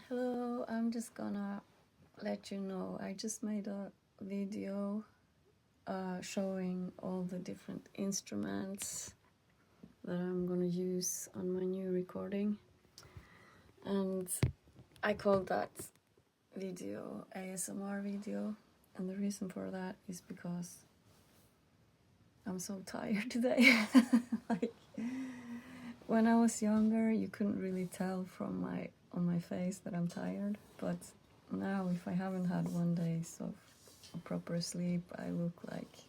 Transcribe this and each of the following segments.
Hello, I'm just gonna let you know I just made a video showing all the different instruments that I'm gonna use on my new recording, and I called that video ASMR video, and the reason for that is because I'm so tired today. Like, when I was younger, you couldn't really tell from on my face that I'm tired, but now if I haven't had 1 day of proper sleep, I look like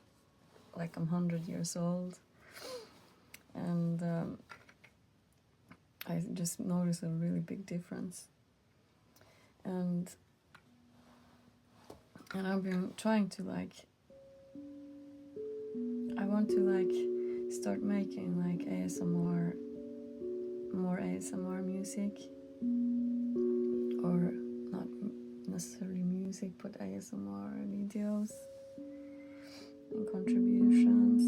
I'm 100 years old, and I just notice a really big difference. And I've been trying to I want to start making ASMR, more ASMR music, or not necessarily music, but ASMR videos and contributions.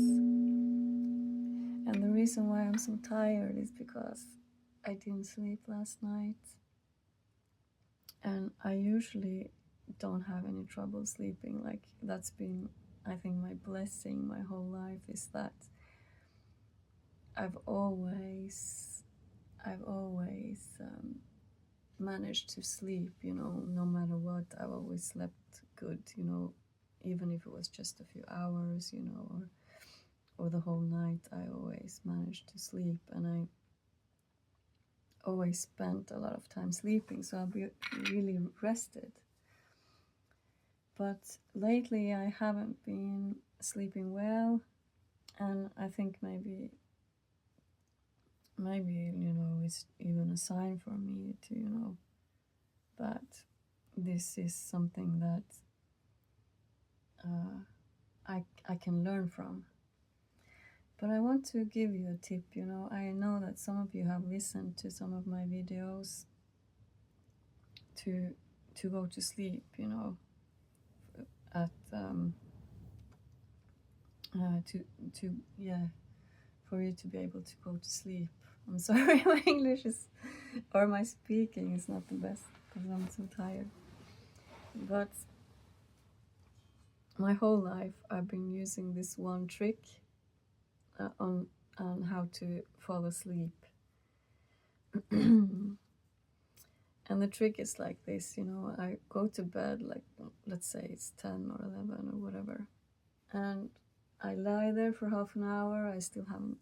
And the reason why I'm so tired is because I didn't sleep last night, and I usually don't have any trouble sleeping. Like, that's been, I think, my blessing my whole life, is that I've always managed to sleep, no matter what. I've always slept good, even if it was just a few hours, or the whole night. I always managed to sleep, and I always spent a lot of time sleeping, so I'll be really rested. But lately I haven't been sleeping well, and I think maybe it's even a sign for me to that this is something that I can learn from. But I want to give you a tip. I know that some of you have listened to some of my videos to go to sleep, at for you to be able to go to sleep. I'm sorry, my English or my speaking is not the best because I'm so tired. But my whole life I've been using this one trick on how to fall asleep. And the trick is like this, I go to bed, like, let's say it's 10 or 11 or whatever, and I lie there for half an hour. I still haven't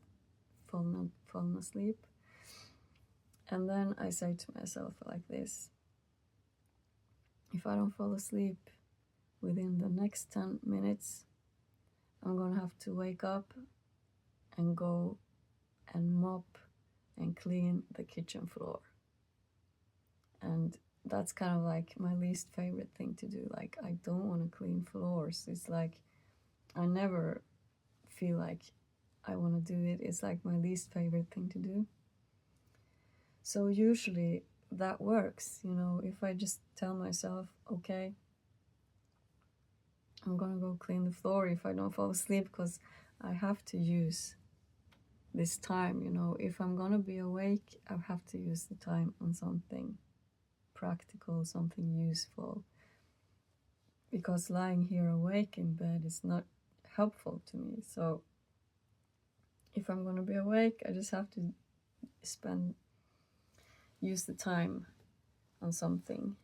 fallen asleep. And then I say to myself like this: if I don't fall asleep within the next 10 minutes, I'm gonna have to wake up and go and mop and clean the kitchen floor. And that's kind of like my least favorite thing to do. Like, I don't want to clean floors. It's like I never feel like I want to do it. It's like my least favorite thing to do. So usually that works, if I just tell myself, okay, I'm gonna go clean the floor if I don't fall asleep, because I have to use this time, if I'm gonna be awake, I have to use the time on something practical, something useful, because lying here awake in bed is not helpful to me. So if I'm gonna be awake, I just have to use the time on something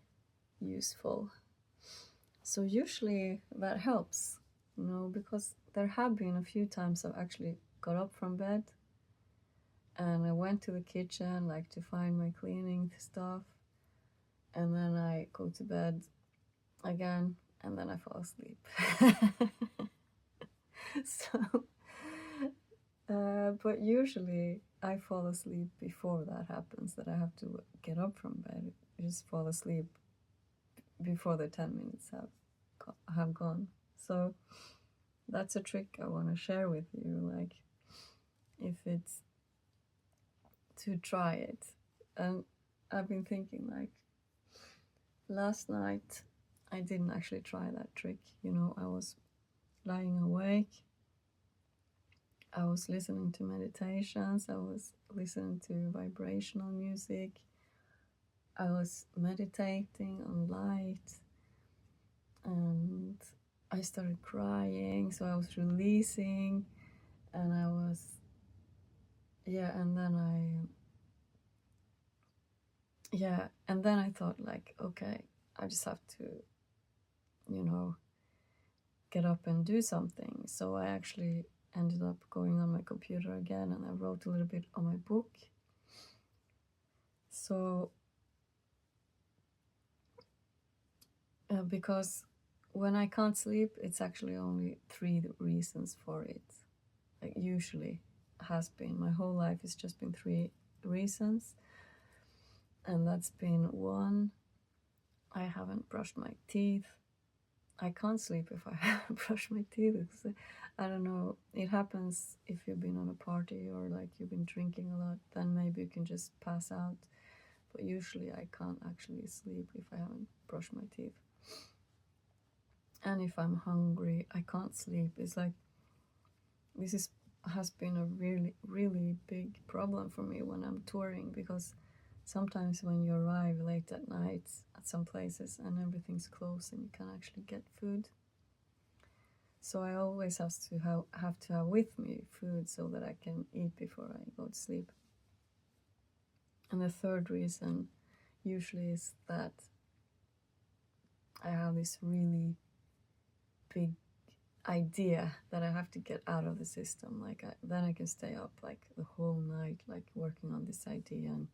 useful. So usually that helps, because there have been a few times I've actually got up from bed and I went to the kitchen, like, to find my cleaning stuff, and then I go to bed again, and then I fall asleep. So but usually I fall asleep before that happens, that I have to get up from bed. I just fall asleep before the 10 minutes have gone. So that's a trick I want to share with you, like, if it's to try it. And I've been thinking, like, last night I didn't actually try that trick. I was lying awake, I was listening to meditations, I was listening to vibrational music, I was meditating on light, and I started crying, so I was releasing, and I was, and then I thought, like, okay, I just have to, get up and do something. So I actually ended up going on my computer again, and I wrote a little bit on my book. So, because when I can't sleep, it's actually only 3 reasons for it. Like, usually has been. My whole life has just been 3 reasons. And that's been 1, I haven't brushed my teeth. I can't sleep if I haven't brushed my teeth. Because I don't know, it happens if you've been on a party or like you've been drinking a lot, then maybe you can just pass out. But usually I can't actually sleep if I haven't brushed my teeth. And if I'm hungry, I can't sleep. It's like, has been a really, really big problem for me when I'm touring, because sometimes when you arrive late at night at some places and everything's closed and you can't actually get food. So I always have to have with me food so that I can eat before I go to sleep. And the 3rd reason usually is that I have this really big idea that I have to get out of the system. Like, then I can stay up like the whole night, like working on this idea and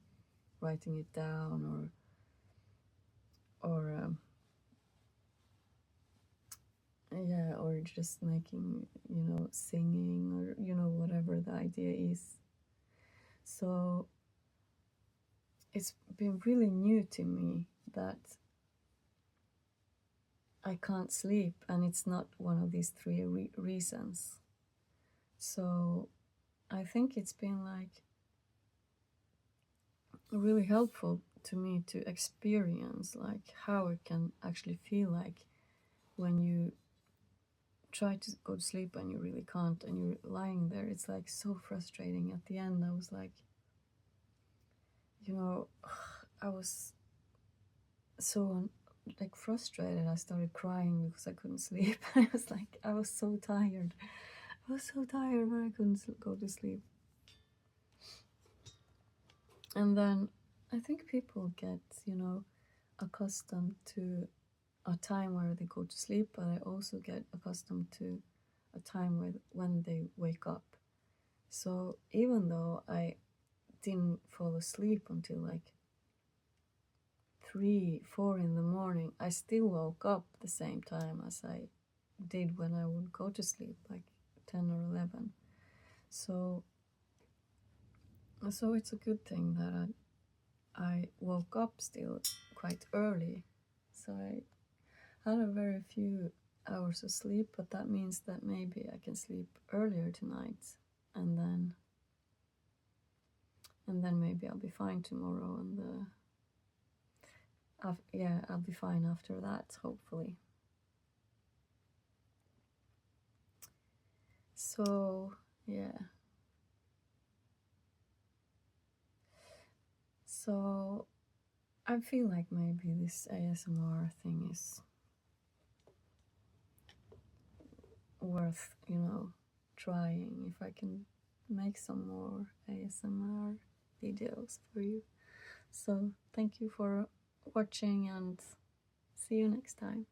writing it down, or just making, singing, or whatever the idea is. So it's been really new to me that I can't sleep, and it's not one of these 3 reasons. So I think it's been like really helpful to me to experience like how it can actually feel like when you try to go to sleep and you really can't, and you're lying there. It's like so frustrating. At the end I was like, I was so like frustrated. I started crying because I couldn't sleep. I was so tired. I was so tired, but I couldn't go to sleep. And then I think people get, accustomed to a time where they go to sleep, but I also get accustomed to a time when they wake up. So even though I didn't fall asleep until like 3, 4 in the morning, I still woke up the same time as I did when I would go to sleep, like 10 or 11. So it's a good thing that I woke up still quite early. So I had a very few hours of sleep, but that means that maybe I can sleep earlier tonight, and then maybe I'll be fine tomorrow, and I'll be fine after that, hopefully. So yeah. So I feel like maybe this ASMR thing is worth, trying, if I can make some more ASMR videos for you. So thank you for watching, and see you next time.